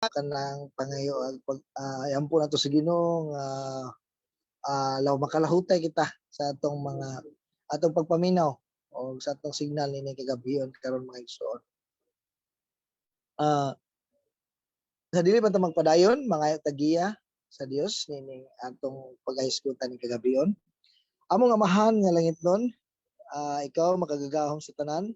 kanang pangayo pag ayan po nato sa Ginoo nga law makalahutay kita sa atong mga atong pagpaminaw o sa atong signal nini kagabion karon mga igsoon. Sa dili man ta magpadayon mga tagiya sa Dios nini atong paghisgutan ni kagabion. Among amahan nga langitnon, ikaw makagagahom sa tanan.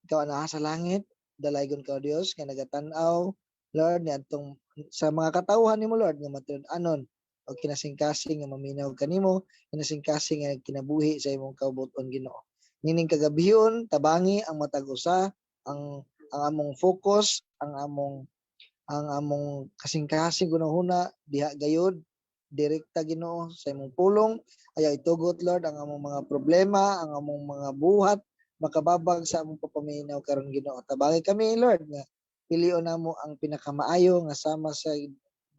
Ikaw anaa sa langit, dalaygon ka Dios nga nagatan-aw Lord ni atong sa mga katawhan nimo Lord nga matud-anon o kinasingkasing nga maminaw kanimo, kinasingkasing nga kinabuhi sa imong kaubuton Ginoo. Nining kagabihon tabangi ang matag usa, ang among focus, ang among kasing-kasing gunahuna diha gayud direkta Ginoo sa imong pulong ayaw itugot Lord ang among mga problema, ang among mga buhat makababag sa among papaminaw karon Ginoo. Tabangi kami Lord nga pilion namo ang pinakamaayo nga sama sa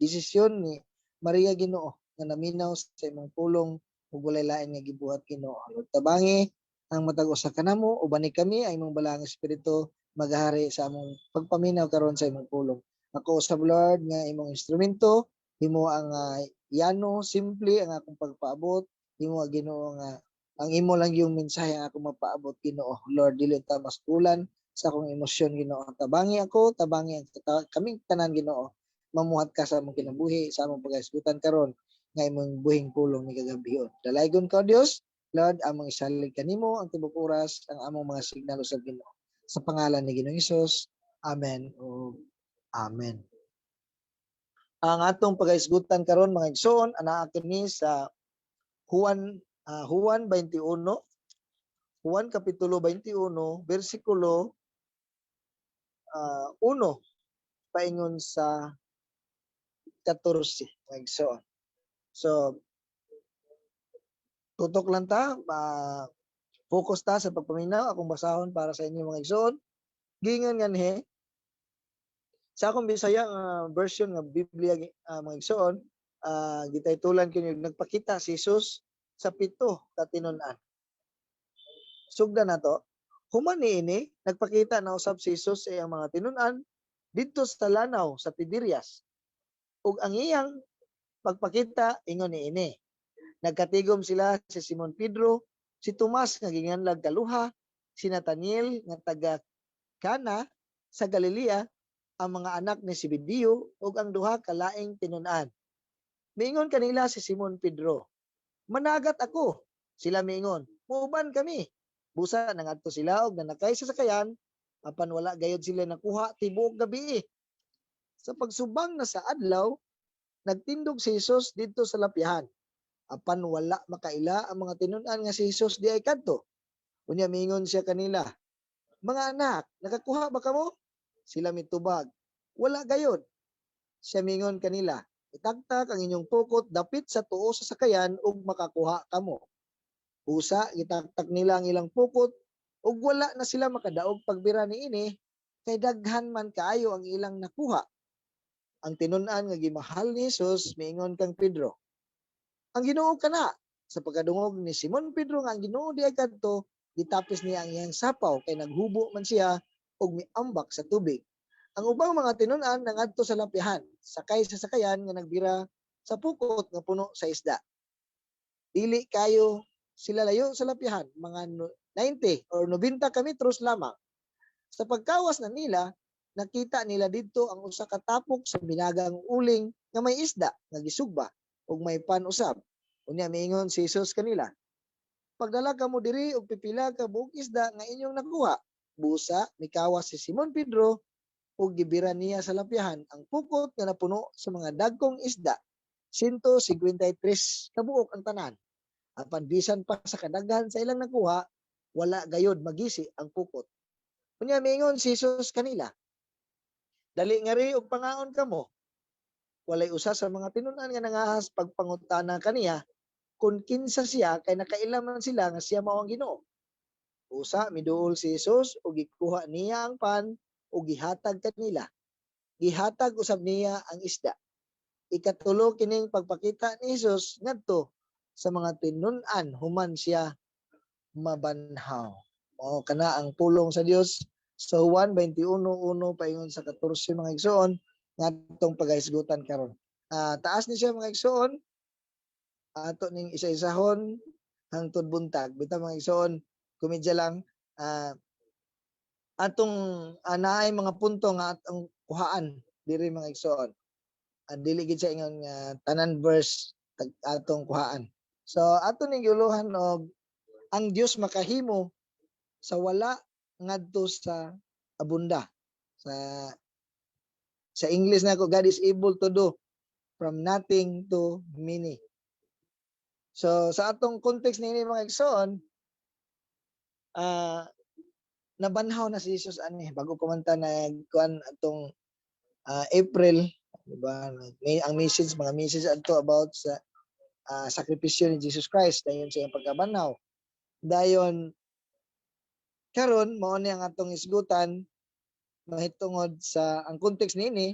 desisyon ni Maria Ginoo nga naminaw sa imong pulong ug walay lain nga gibuhat Ginoo. Lord, tabangi ang matag usa kanamo uban ni kami ang imong balang espiritu magahari sa among pagpaminaw karon sa imong pulong. Ako usab Lord nga imong instrumento, himo ang yano simple ang akong pagpaabot, himo Ginoo nga ang imo lang yung mensahe ang akong mapaabot Ginoo. Lord, dili ta maskulan sa akong emosyon Ginoo. Tabangi ako, tabangi ang kaming tanan Ginoo. Mamuhat ka sa among kinabuhi, sa among paghisgutan karon nga imong buhing pulong ni kagabihon. Dalaygon ka Dios, Lord, among isalig kanimo ang tibok oras ang among mga signal usab Ginoo. Sa pangalan ni Ginoong Hesus. Amen. Amen. Ang atong paghisgutan karon mga igsoon anaa kini sa Juan 21, Juan kapitulo 21 bersikulo 1 paingon sa 14 mga igsoon. So tutok lang ta, focus ta sa pagpaminaw akong basahon para sa inyo mga igsoon. Gingan nganhi sa akong Bisaya nga version nga Biblia mga igsoon, gitaytulan kini nagpakita si Jesus sa 7 ka tinun-an. Sugdan nato, human niini nagpakita na usab si Jesus sa iyang mga tinun-an didto sa lanaw sa Tiberias. Ug ang iyang pagpakita ingon niini. Nagkatigom sila si Simon Pedro, si Tomas nga ginganlag kaluha, si Nathaniel nga taga Cana sa Galilea, ang mga anak ni Zebedeo ug ang duha ka laing tinun-an. Miingon kanila si Simon Pedro, "Managat ako." Sila miingon, "Muuban kami." Busa nangadto sila og nanakay sa sakayan, apan wala gayud sila nakuha tibuok gabi. Sa pagsubang na sa adlaw, nagtindog si Jesus didto sa lapyahan. Apan wala makaila ang mga tinun-an nga si Jesus di ay kadto. Unya miingon siya kanila, "Mga anak, nakakuha ba kamo?" Sila mitubag, "Wala gayud." Siya miingon kanila, "Itagtag ang inyong tukot dapit sa tuo sa sakayan ug makakuha kamo." Busa gitagtag nila ang ilang pukot ug wala na sila makadaog pagbira niini kay daghan man kaayo ang ilang nakuha. Ang tinun-an nga gimahal ni Jesus miingon kang Pedro, "Ang Ginoo kana." Sa pagkadungog ni Simon Pedro nga ang Ginoo di ay kadto, gitapis niya ang iyang sapaw kay naghubo man siya og miambak sa tubig. Ang ubang mga tinun-an nangadto sa lapyahan, sakay sa sakayan nga nagbira sa pukot nga puno sa isda. Dili kayo sila layo sa lapyahan, mga 90 or 90 ka metros lamang. Sa pagkawas na nila, nakita nila didto ang usa ka tapok sa binagang uling nga may isda nga gisugba ug may pan usab. Unya miingon si Jesus kanila, "Pagdala kamo diri og pipila ka buok isda nga inyong nakuha." Busa mikawas si Simon Pedro ug gibira niya sa lapyahan ang pukot nga napuno sa mga dagkong isda. 153 kabuok ang tanan. Apan bisan pa sa kadaghan sa ilang nakuha, wala gayod magisi ang pukot. Unya miingon si Jesus kanila, "Dali nga ri og pangaon kamo." Walay usa sa mga tinun-an nga nangahas pagpangutana kaniya kung kinsa siya kay nakailaman sila nga siya mao ang Ginoo. Usa miduol si Jesus ug gikuha niya ang pan ug gihatag kanila. Gihatag usab niya ang isda. Ikatulo kining pagpakita ni Jesus ngadto sa mga tinun-an human siya mabanhaw. Mao kana ang pulong sa Dios sa Juan 21:1 paingon sa 14 mga igsoon. ngatong pagahisgutan karon. Taas ni siya mga igsoon, ato ning isa-isahon hangtod buntag. Bitaw mga igsoon, komedya lang, atong naay mga punto nga atong kuhaan diri mga igsoon. Dili gid sa ingon nga tanan verse atong kuhaan. So ato ning giuluhan og ang Dios makahimo sa wala ngadto sa abunda. Sa English na ko, God is able to do from nothing to many. So sa atong context nini mga igsoon, nabanhaw na si Jesus ani bago kumanta na kuan atong April, di ba? Ang mga message adto about sa sakripisyo ni Jesus Christ dayon sa iyang pagkabanhaw. Dayon karon mao ni ang atong isgutan mahitungod sa ang context nini,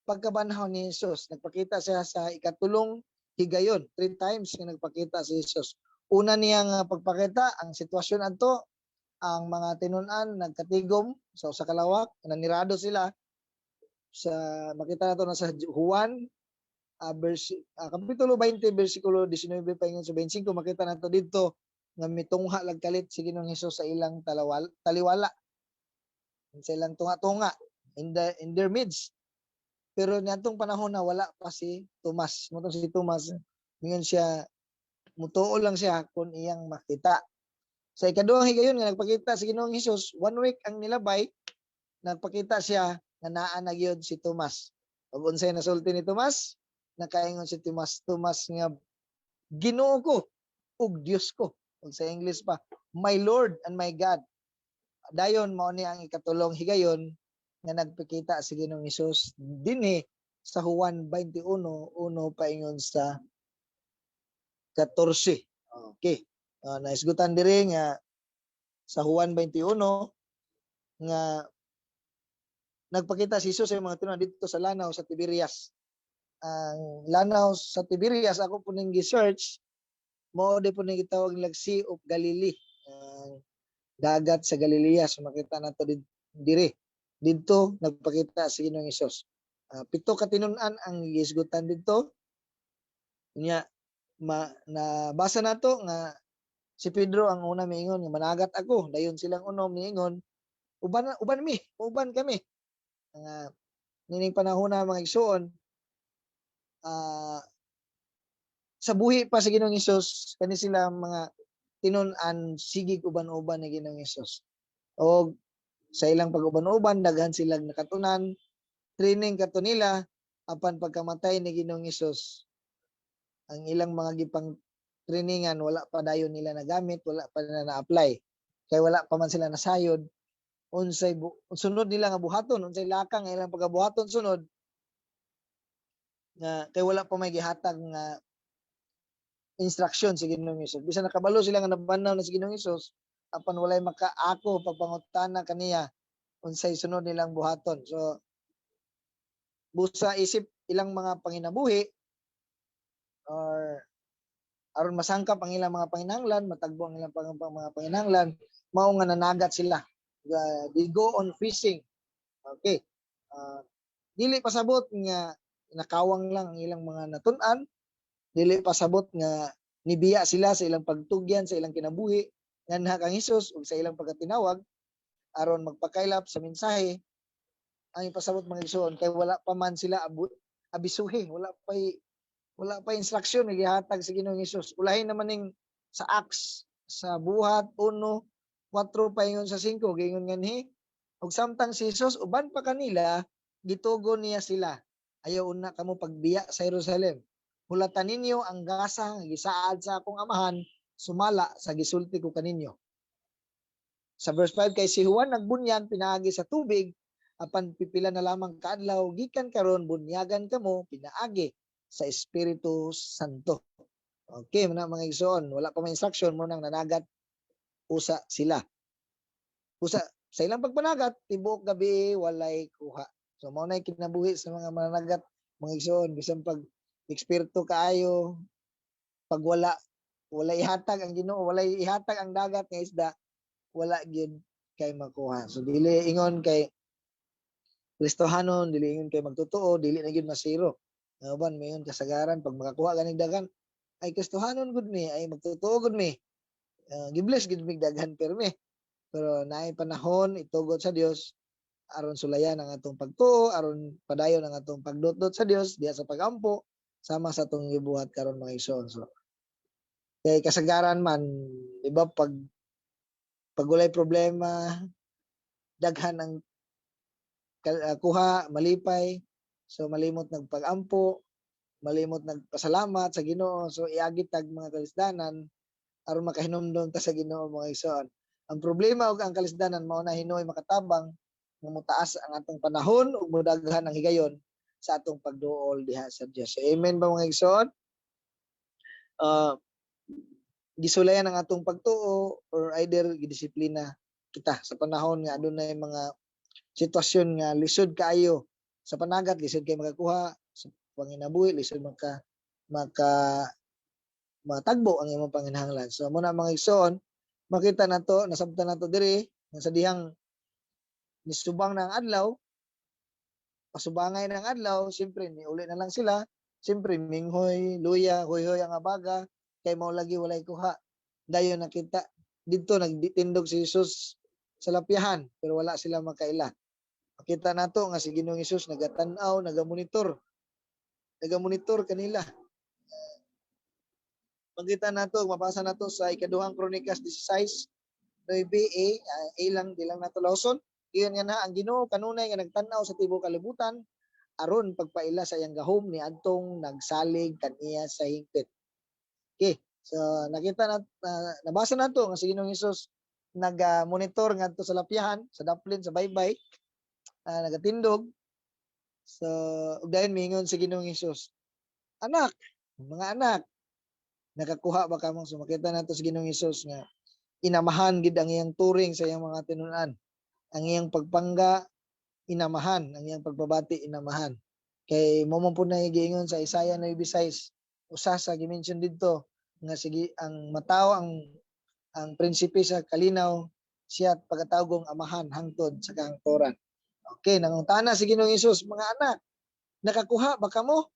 pagkabanhaw ni Jesus. Nagpakita siya sa ikatulong higayon, 3 times nga nagpakita si Jesus. Una niyang pagpakita ang sitwasyon adto, ang mga tinun-an nagkatigom sa kalawak, nanirado sila. Sa makita nato na sa Juan kapitulo 20 bersikulo 19 paingon sa 25, makita nato didto nga mitungha lagkalit si Ginoong Hesus sa ilang taliwala, sa ilang tunga-tunga in their midst. Pero niadtong panahon na wala pa si Tomas. Motong si Tomas, ngayon siya mutuo lang siya kung iyang makita. Sa ikaduhang higayon nga nagpakita si Ginoong Hesus, 1 week ang nilabay, nagpakita siya nga naa na gyud si Tomas. Ug unsay nasulti ni Tomas? Nakaingon si Tomas nga Ginoo ko ug Dios ko. Ug sa English pa, my Lord and my God. Dayon mao ni ang ikatulong higayon nga nagpakita si Ginoong Hesus dinhi sa Juan 21:1 paingon sa 14. Okay. Naisgutan diri nga sa Juan 21 nga nagpakita si Jesus sa mga tinunan dito sa lanaw sa Tiberias. Ang lanaw sa Tiberias ako po ning gi-search, mao di po ning gitawag nilang Sea of Galilee. Dagat sa Galilea, so makita nato diri. Dito nagpakita si Ginoong Hesus. 7 ka tinun-an ang giisgutan dito. Nya nabasa nato nga si Pedro ang una miingon nga managat ako, dayon silang unom miingon uban kami. Nga nining panahon na mga igsoon, sa buhi pa si Ginoong Hesus kani sila mga tinun-an sigig uban-uban ni Ginoong Hesus. O sa ilang pag-uban-uban daghan silang nakatunan, training kato nila apan pagkamatay ni Ginoong Hesus, ang ilang mga gipang trainingan wala pa dayon nila nagamit, wala pa nila na-apply. Kay wala pa man sila nasayod unsay sunod nila nga buhaton, unsay lakang nga ilang pagabuhaton sunod nga kay wala pa may gihatag nga instruction si Ginoong Hesus. Bisan nakabalo sila nga nabanaw na si Ginoong Hesus, apan walay makaako pagpangutana kaniya unsay sunod nilang buhaton. So busa isip ilang mga panginabuhi or aron masangkap ang ilang mga panginahanglan, matagbo ang ilang mga panginahanglan, mao nga nanagat sila. They go on fishing. Okay. Dili pasabot nga nakawang lang ang ilang mga natun-an, dili pasabot nga nibiya sila sa ilang pagtugyan sa ilang kinabuhi nganha kang Hesus ug sa ilang pagkatinawag aron magpakailap sa mensahe. Ang ipasabot mga igsoon kay wala pa man sila abisuhi, wala pa instruction nga gihatag sa Ginoong Hesus. Ulahin naman ning sa Acts sa buhat 1:4 paingon sa 5 gingon nganhi ug samtang si Hesus uban pa kanila gitugon niya sila, ayaw una kamo pagbiya sa Jerusalem. Hulatan ninyo ang gasa nga gisaad sa akong amahan sumala sa gisulti ko kaninyo. Sa verse 5 kay si Juan nagbunyag pinaagi sa tubig apan pipila na lamang kaadlaw gikan karon bunyagan kamo pinaagi sa Espiritu Santo. Okay, mga igsoon, wala pa may instruction mo nang nanagat usa sila. Usa sa ilang pagpanagat tibuok gabi walay kuha. So mao nay kinabuhi sa mga mananagat mga igsoon, bisan pag eksperto kaayo, pag wala ihatag ang Ginoo, wala ihatag ang dagat nga isda, wala gyud kay makuha. So dili ingon kay Kristohanon dili ingon kay magtotoo, dili na gyud masiro. Uban mayon kasagaran pag makakuha ganing daghan ay Kristohanon gud mi, ay magtotoo gud mi. Gibless gid mig daghan permi. Pero naay panahon itugot sa Dios aron sulayan ang atong pagtuo, aron padayon ang atong pagdotdot sa Dios diha sa pagampo sama sa atong gibuhat karon mga igsoon. So, kay kasagaran man, di ba pag walay problema, daghan ang kuha, malipay. So malimot nagpag-ampo, malimot nagpasalamat sa Ginoo. So iagit tag mga kalisdanan aron makahinumdom ta sa Ginoo mga igsoon. Ang problema ug ang kalisdanan mao na hinoy makatabang nga motaas ang atong panahon ug modaghan ang higayon sa atong pagduol diha sa Dios. So, amen ba mga igsoon? Gisulayan ang atong pagtuo or either gidisiplina kita sa panahon nga adunay mga sitwasyon nga lisod kaayo sa panagat, lisod kay makakuha sa panginabuhi, lisod maka matagbo ang imong panginahanglan. So muna mga igsoon, makita nato, nasabtan nato diri nga sa dihang nisubang na ang adlaw, pasubangay na ang adlaw, siyempre niuli na lang sila, siyempre minghoy, luya, hoy-hoy ang abaga, kay mao lagi walay kuha. Dayon nakita dito nagtindog si Jesus sa lapyahan pero wala sila makaila. Makita nato nga si Ginoong Hesus nagatanaw, nagamonitor kanila. Makita nato, mabasa nato sa ikaduhang Kronikas 16, 9a, ilang dilang nato lawson. Iyon nga na ang Ginoo kanunay nga nagtanaw sa tibuok kalibutan aron pagpaila sa iyang gahom ni adtong nagsalig kaniya sa hingpit. Okay. So nakita nabasa nato nga si Ginoong Hesus nag-monitor ngadto sa lapyahan, sa daplin, sa baybay, nagatindog. So ug dayon mingon si Ginoong Hesus, "Anak, mga anak, nakakuha ba kamo?" So makita nato si Ginoong Hesus nga inamahan gid ang iyang turing sa iyang mga tinun-an. Ang iyang pagpangga inamahan, ang iyang pagbabati inamahan. Kay mo man pud na giingon sa Isaiah 9:6, usa sa gimension didto nga sige ang mataw ang prinsipe sa kalinaw siya pagkatawgong amahan hangtod sa kahangturan. Okay, nangutana si Ginoong Hesus, mga anak, nakakuha ba kamo?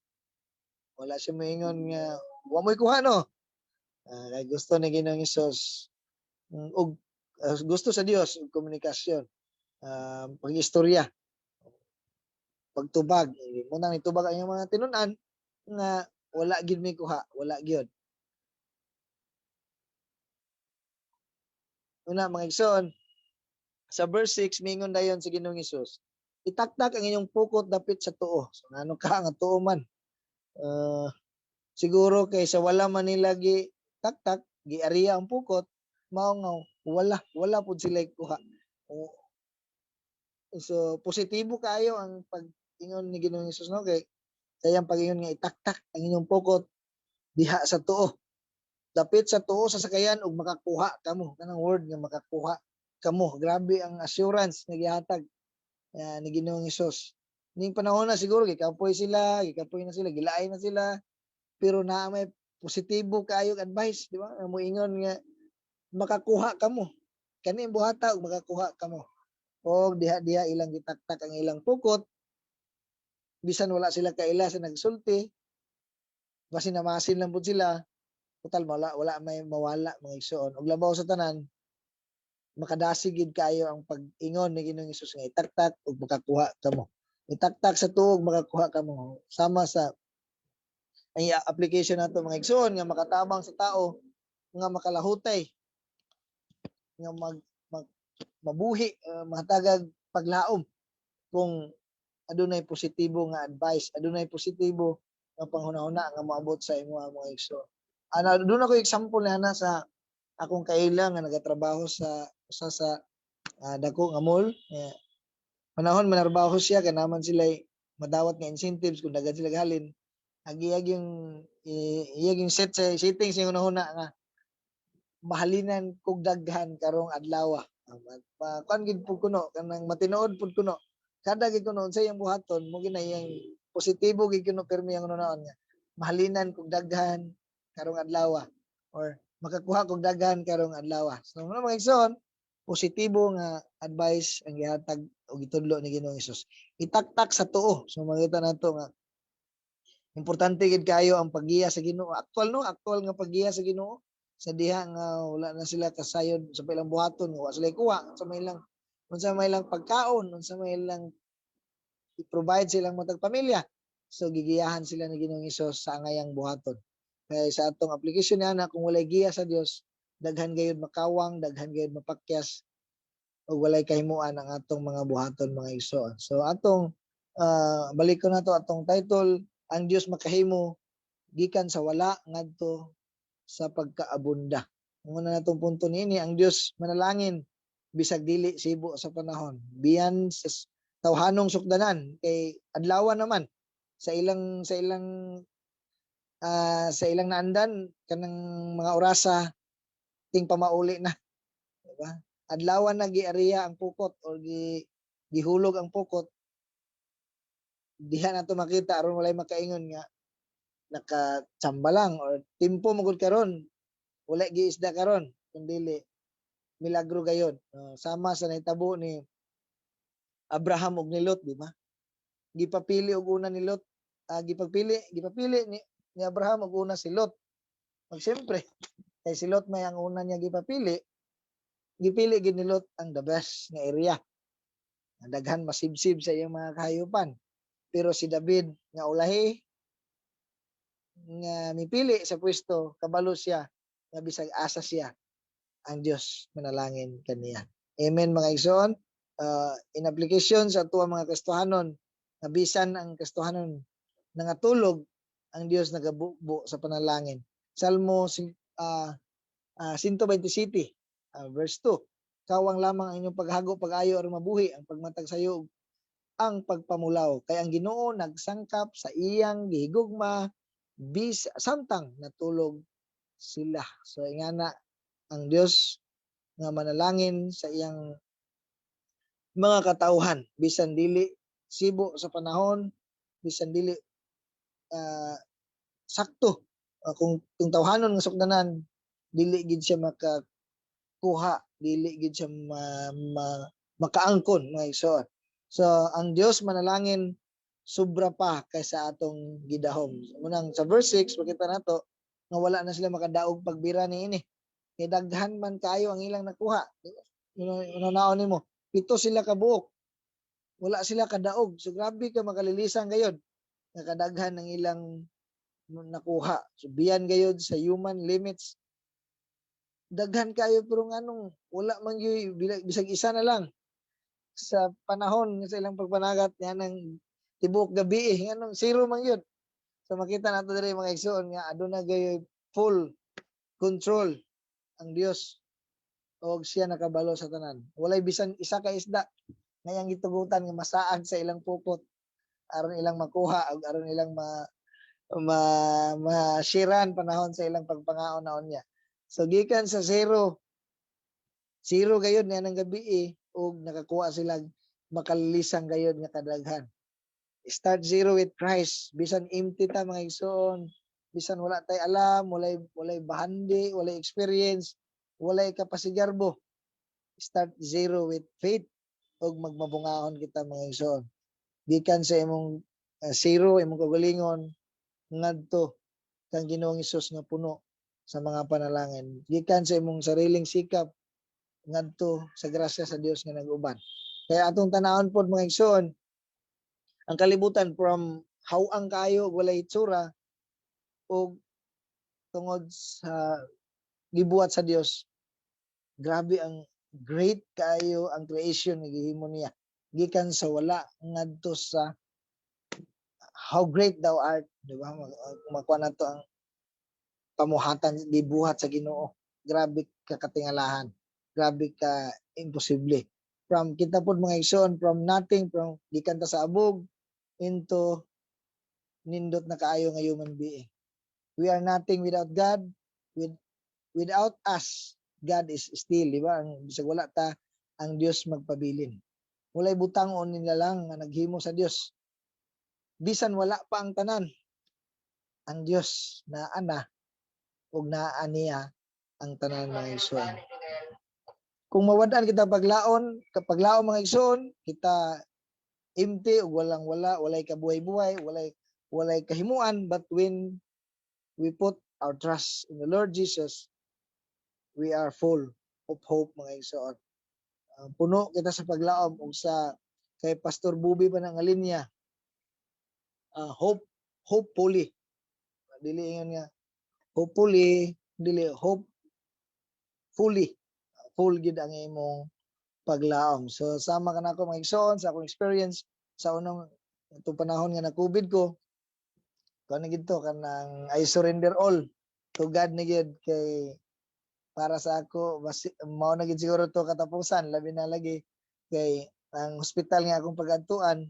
Wala siya moingon nga wa mo'y kuha no. Kay gusto ni Ginoong Hesus ug gusto sa Dios ug komunikasyon, pag-istorya, pagtubag. Muna nitubag ang mga tinun-an nga wala gyud may kuha, wala gyud. Una mga igsoon, sa verse 6 mingon dayon si Ginoong Hesus, itaktak ang inyong pukot dapit sa tuo. So ngano ka nga tuo man? Siguro kay sa wala man nila gi taktak, giariya ang pukot, mao nga wala pud sila kuha. So positibo kayo ang pag-ingon ni Ginoong Hesus no kay sayang pag-ingon nga itaktak ang inyong pukot diha sa tuo. Dapit sa tuo sa sakayan ug makakuha kamo. Kanang word nga makakuha kamo. Grabe ang assurance nga gihatag ni Ginoong Hesus. Ning panahon na siguro gikapoy na sila, gilaay na sila, pero naa may positibo kaayong advice, di ba? Moingon nga makakuha kamo. Kani buhata ug makakuha kamo. O diha ilang gitaktak ang ilang pukot, bisan wala sila kaila sa nagsulti, basin namasin lang pud sila, total wala may mawala mga igsoon. Ug labaw sa tanan, makadasig gid kayo ang pag-ingon ni Ginoong Hesus nga itaktak ug makakuha kamo. Itaktak sa tuog makakuha kamo. Sama sa ang application nato mga igsoon nga makatabang sa tao nga makalahutay nga mabuhi, mahatagag paglaom kung adunay positibo nga advice, adunay positibo nga panghunahuna nga moabot sa imo mga igsoon. Doon ako example na sa akong kaila nga nagatrabaho sa usa sa dako nga mall. Panahon manarbaho siya kanaman sila madawat nga incentives kung daghan sila gahalin. Iyag yung settings yung una nga mahalinan kog daghan karong adlaw. Kuan gid pud kuno kanang matinood pud kuno. Kada gid kuno unsay yang buhaton mo ginayang positibo gid kuno permi ang unaon nga mahalinan kog daghan karong adlaw or makakuha kog daghan karong adlaw. So mga igsoon, positibo nga advice ang gihatag o gitudlo ni Ginoong Hesus. Itaktak sa tuo. So makita nato nga importante gid kayo ang paggiya sa Ginoo. Aktual nga paggiya sa Ginoo. Sa diha nga wala na sila kasayod sa ilang buhaton, wa sila kuha sa may lang unsa may lang pagkaon, unsa may lang i-provide silang matag pamilya. So gigiyahan sila ni Ginoong Hesus sa angayang buhaton. Kaya sa atong aplikasyon na kung walay giya sa Dios, daghan gayud makawang, daghan gayud mapakyas o walay kahimuan ang atong mga buhaton mga igsoon. So atong balik ko na to atong title, ang Dios makahimo gikan sa wala ngadto sa pagkaabunda. Muna natong punto niini, ang Dios manalangin bisag dili sibo sa panahon. Biyan sa tawhanong sukdanan kay adlaw naman sa ilang naandan kanang mga orasa ting pamauli na, diba? Adlaw na giariya ang pukot or gihulog ang pukot. Diha na to makita aron walay makaingon nga nakatsamba lang or timpo magud karon wala giisda karon kundi milagro gayon. Sama sa nahitabo ni Abraham ug ni Lot, di ba? Gipapili og una ni Lot, gipapili ni Abraham og una si Lot. Pag siyempre, kay si Lot may ang una niya gipapili, gipili gid ni Lot ang the best nga area. Daghan masibsib sa iyang mga kahayupan. Pero si David nga ulahi nga mipili sa pwesto, kabalo siya nga bisag asa siya ang Dios manalangin kaniya. Amen mga igsoon. In application sa tuwa mga kastuhanon, nga bisan ang kastuhanon nangatulog, ang Dios nagabubo sa panalangin. Salmo 127 verse 2. Kawang lamang ang inyong paghago, pag-ayo aron mabuhi ang pagmatag sayo ang pagpamulaw. Kay ang Ginoo nagsangkap sa iyang gihigugma samtang natulog sila. So ingana ang Dios nga manalangin sa iyang mga katauhan bisan dili sibo sa panahon, bisan dili sakto kung tawhanon nga sukdanan dili gid siya makakuha, dili gid siya makaangkon mga igsoon. So ang Dios manalangin sobra pa kaysa atong gidahom. Munang sa verse 6 makita nato nga wala na sila makadaog pagbira niini. Kay daghan man kayo ang ilang nakuha. Naon nimo? 7 sila kabuok. Wala sila kadaog. So grabe ka makalilisan gayud. Nakadaghan ang ilang nakuha. So biyan gayud sa human limits. Daghan kayo pero nganong wala man gyud bisag isa na lang sa panahon sa ilang pagpanagat yan ang tibuok gabi nganong zero man gyud. So makita nato diri mga igsoon nga aduna gayud full control ang Dios og siya nakabalo sa tanan. Walay bisan isa ka isda ngayang gitugutan nga masaag sa ilang pupot aron ilang makuha ug aron ilang mashiran panahon sa ilang pagpangaon naon niya. So gikan sa zero gayud nga nang gabi ug nakakuha sila makalilisang gayud nga kadaghan. Start zero with Christ. Bisan empty ta mga igsoon, bisan wala tay alam, walay bahandi, walay experience, walay kapasigarbo. Start zero with faith ug magmabungahon kita mga igsoon. Gikan sa imong zero, imong kagalingon ngadto kang Ginoong Hesus nga puno sa mga panalangin. Gikan sa imong sariling sikap ngadto sa grasya sa Dios nga nag-uban. Kaya atong tanawon pod mga igsoon, ang kalibutan from hawang kayo walay itsura o tungod sa gibuhat sa Dios, grabe ang great kayo ang creation nga gihimo niya gikan sa wala ngadto sa how great thou art, di ba? Makuha na to ang pamuhatan gibuhat sa Ginoo. Grabe ka katingalahan, grabe ka imposible. From kita pod mga igsoon, from nothing, from gikan ta sa abog into nindot na kaayo nga human being. We are nothing without God. Without us, God is still, di ba? Bisag wala ta, ang Dios magpabilin. Walay butangon nila lang nga naghimo sa Dios. Bisan wala pa ang tanan, ang Dios na ana ug naa niya ang tanan mga igsoon. kung mawad-an kita paglaon, kapag laon mga igsoon, kita empty ug walay kabuhay-buhay, walay kahimuan, but when we put our trust in the Lord Jesus, we are full of hope mga igsoon. Puno kita sa paglaom ug sa kay Pastor Bubi pa nga linya, hopefully, dili ingon nga hopefully, dili hopefully, full gid ang imong paglaom. So sama ka na ako mga igsoon sa akong experience sa unang itong panahon nga na COVID ko, na gid to kanang I surrender all to God na gid, kay para sa ako mao na gid siguro to katapusan, labi na lagi kay ang hospital nga akong pag-adtuan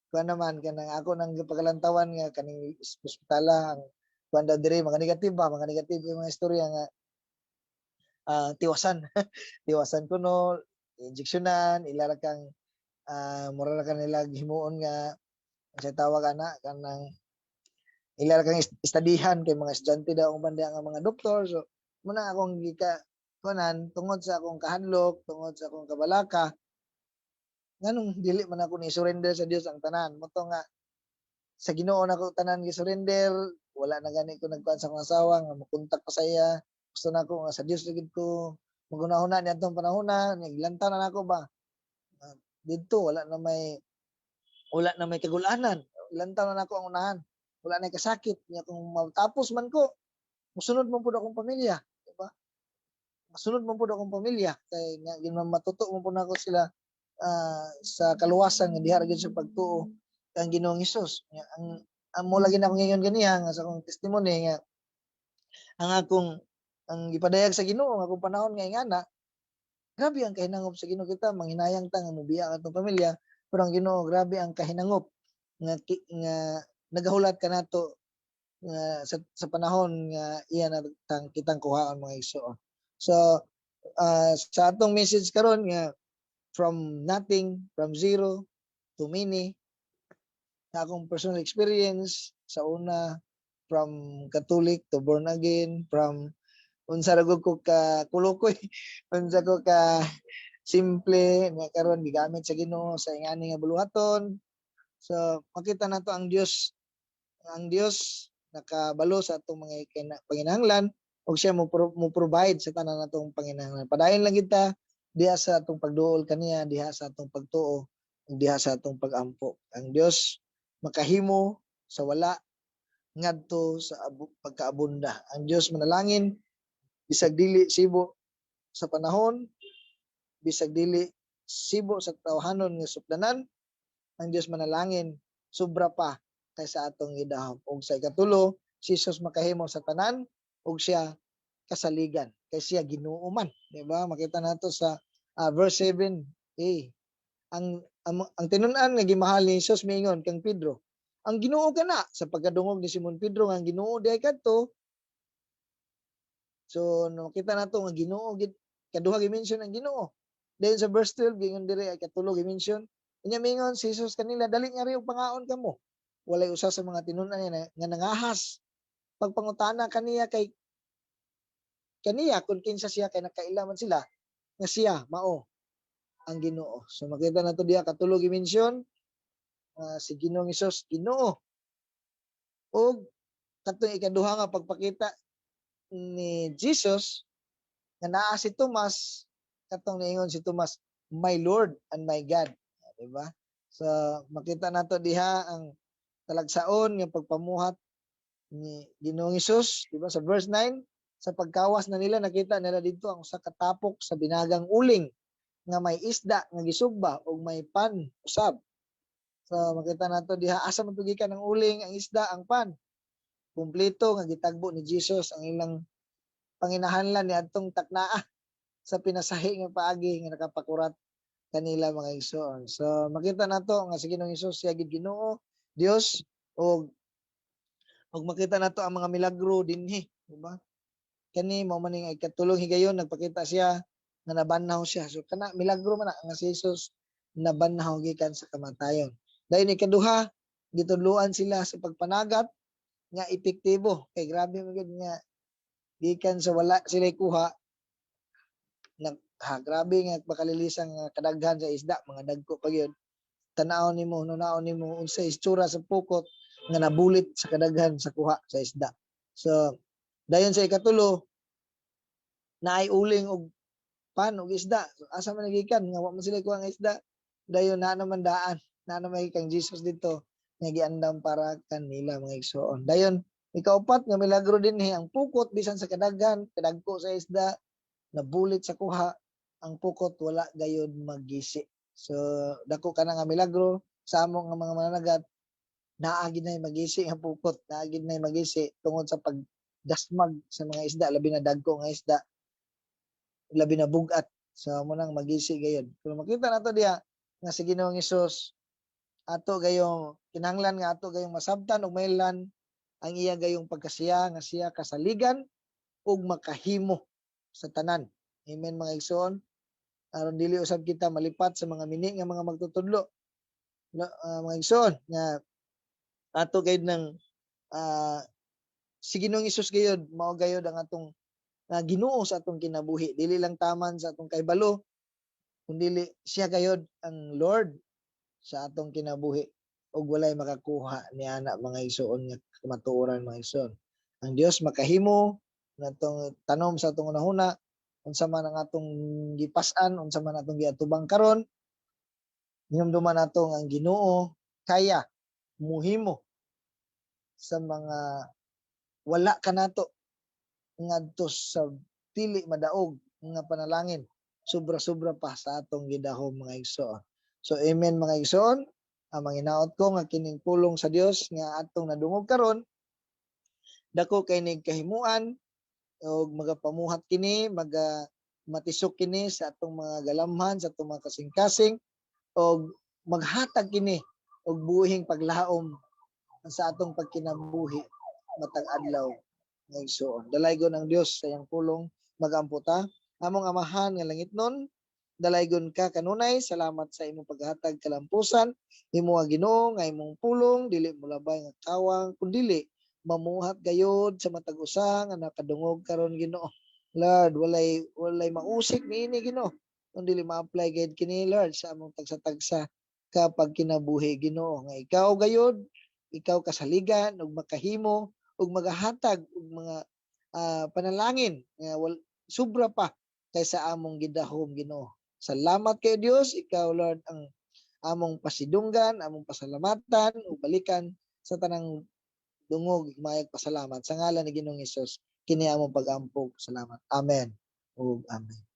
kuan naman kanang ako nang pagalantawan nga kaning hospital ang kuan daw diri mga negative yung mga istorya nga tiwasan tiwasan kuno, injeksyonan, ilara kang mura na kanila himuon nga sa tawag ana kanang ilara kang istadihan kay mga estudyante daw ang banda nga mga doktor. So muna akong gika kunan tungod sa akong kahandlok, tungod sa akong kabalaka, nganong dili man ako ni surrender sa Dios ang tanan. Moto nga sa Ginoo na ko tanan gi-surrender, wala na gani ko nagkuan sa akong asawa nga makontak pa sa iya. Gusto na ko nga sa Dios ligid ko magunahuna ni atong panahona, naglantaw na nako ba. Didto wala na may kagulanan. Lantaw na nako ang unahan. Wala na kasakit niya kung matapos man ko. Musunod man pud akong pamilya, di ba? Masunod man pud akong pamilya kay nga matuto man pud nako sila sa kaluwasan nga diha ra gyud sa pagtuo kang Ginoong Hesus. Ang mo lagi na ako ngayon ganiya nga sa akong testimony nga ang gipadayag sa Ginoo nga akong panahon nga ingana, grabe ang kahinangop sa Ginoo kita, manghinayang ta nga mobiya ka atong pamilya, pero ang Ginoo grabe ang kahinangop nga nagahulat ka nato nga sa panahon nga iya na kitang kuhaan mga igsoon. So sa atong message karon nga from nothing, from zero to many, na akong personal experience sa una, from Catholic to born again, from unsa ra ko ka kulokoy, unsa ko ka simple nga karon gigamit sa Ginoo sa ingani nga buluhaton. So makita nato ang Dios nakabalo sa atong mga panginahanglan ug siya mo provide sa tanan natong panginahanglan. Padayon lang kita diha sa atong pagduol kaniya, diha sa atong pagtuo, ug diha sa atong pagampo. Ang Dios makahimo sa wala ngadto sa pagkaabunda. Ang Dios manalangin bisag dili sibo sa panahon, bisag dili sibo sa tawhanon nga sukdanan, ang Dios manalangin sobra pa kaysa atong gidahom. Ug sa ikatulo, si Jesus makahimo sa tanan ug siya kasaligan kay siya Ginoo man, di ba? Makita nato sa verse 7a. Ang tinun-an nga gimahal ni Jesus miingon kang Pedro, ang Ginoo kana sa pagkadungog ni Simon Pedro nga ang Ginoo diay kadto. So nakita nato nga Ginoo gid kaduha gi-mention ang Ginoo. Then sa verse 12 gingon dire ay katulo gi-mention. Inya mingon si Jesus kanila, dali nga ri og pangaon kamo. Walay usa sa mga tinun-an niya nga nangahas pagpangutana kaniya kay kaniya kung kinsa siya kay nakailaman sila nga siya mao ang Ginoo. So makita nato diha katulo gi-mention si Ginoong Hesus Ginoo. Og katong ikaduha nga pagpakita ni Jesus nga naa si Tomas, katong niingon si Tomas, my Lord and my God, di ba? So makita nato diha ang talagsaon nga pagpamuhat ni Ginoong Hesus, di ba? Sa verse 9, sa pagkawas na nila nakita nila dito ang usa ka tapok sa binagang uling nga may isda nga gisugba ug may pan usab. So makita nato diha asa man gikan ang uling, ang isda, ang pan. Kumpleto nga gitagbo ni Jesus ang ilang panginahanglan ni adtong taknaa sa pinasahi nga paagi nga nakapakurat kanila mga igsoon. So makita nato nga si Ginoong Hesus siya gid Ginoo, Dios, og makita nato ang mga milagro dinhi, di ba? Kani mao man ning ikatulong higayon nagpakita siya nga nabanhaw siya. So kana milagro man nga si Jesus nabanhaw gikan sa kamatayon. Dahil ikaduha, gitudloan sila sa pagpanagat nga epektibo. Kay grabe man gid nga gikan sa wala sila kuha grabe nga makalilisang kadaghan sa isda, mga dagko pa gyud. Tan-awon nimo, nunaon nimo unsa istura sa pukot nga nabulit sa kadaghan sa kuha sa isda. So dayon sa ikatulo, naay uling og pan og isda. So, asa man nagikan nga wa man sila kuha nga isda. Dayon na naman daan, na naman kang Jesus dito nga giandam para kanila mga igsoon. Dayon ikaupat nga milagro dinhi ang pukot bisan sa kadaghan, kadagko sa isda, nabulit sa kuha, ang pukot wala gayud magisi. So dako kana nga milagro sa among nga mga mananagat, naa gid nay magisi nga pukot, naa gid nay magisi tungod sa pagdasmag sa mga isda, labi na dagko nga isda, labi na bugat. So mo nang magisi gayud. Kung makita nato diha nga si Ginoong Hesus ato gayong kinahanglan nga ato gayong masabtan ug mailhan ang iya gayong pagkasiya nga siya kasaligan ug makahimo sa tanan. Amen mga igsoon. Aron dili usab kita malipat sa mga mini nga mga magtutudlo. No, mga igsoon nga ato gayud ng si Ginoong Hesus gayud mao gayud ang atong Ginoo sa atong kinabuhi. Dili lang taman sa atong kahibalo, kundi siya gayud ang Lord sa atong kinabuhi ug walay makakuha ni ana mga igsoon nga kamatuoran mga igsoon. Ang Dios makahimo natong tanom sa atong unahuna unsa man ang atong gipas-an, unsa man atong giatubang karon, hinumduman nato ang Ginoo kaya muhimo sa mga wala kanato ngadto sa dili madaog nga panalangin, sobra-sobra pa sa atong gidahom mga igsoon. So amen mga igsoon. Ang manginaot ko nga kining pulong sa Dios nga atong nadungog karon, dako kay ning kahimuan og magapamuhat kini, matisok kini sa atong mga galamhan, sa atong mga kasing-kasing og maghatag kini og buhing paglaom sa atong pagkinabuhi matag adlaw nga igsoon. Dalaygon ang Dios sa iyang pulong magamputa. Among Amahan nga langitnon, dalaygon ka kanunay, salamat sa imong paghatag kalampusan, imo nga Ginoo nga imong pulong dili mo labay nga kawang kundi mamuhat gayod sa matag usa nga nakadungog karon Ginoo. Lord, walay mausik niini Ginoo. Kundi ma-apply gayud kini Lord sa among tagsa-tagsa kapag kinabuhi Ginoo nga ikaw gayod, ikaw kasaligan ug makahimo ug magahatag og mga panalangin nga sobra pa kaysa among gidahom Ginoo. Salamat kay Dios, ikaw Lord ang among pasidunggan, among pasalamatan ug balikan sa tanang dungog mayag pasalamat sa ngalan ni Ginoong Hesus kini among pag-ampog. Salamat. Amen. Ug amen.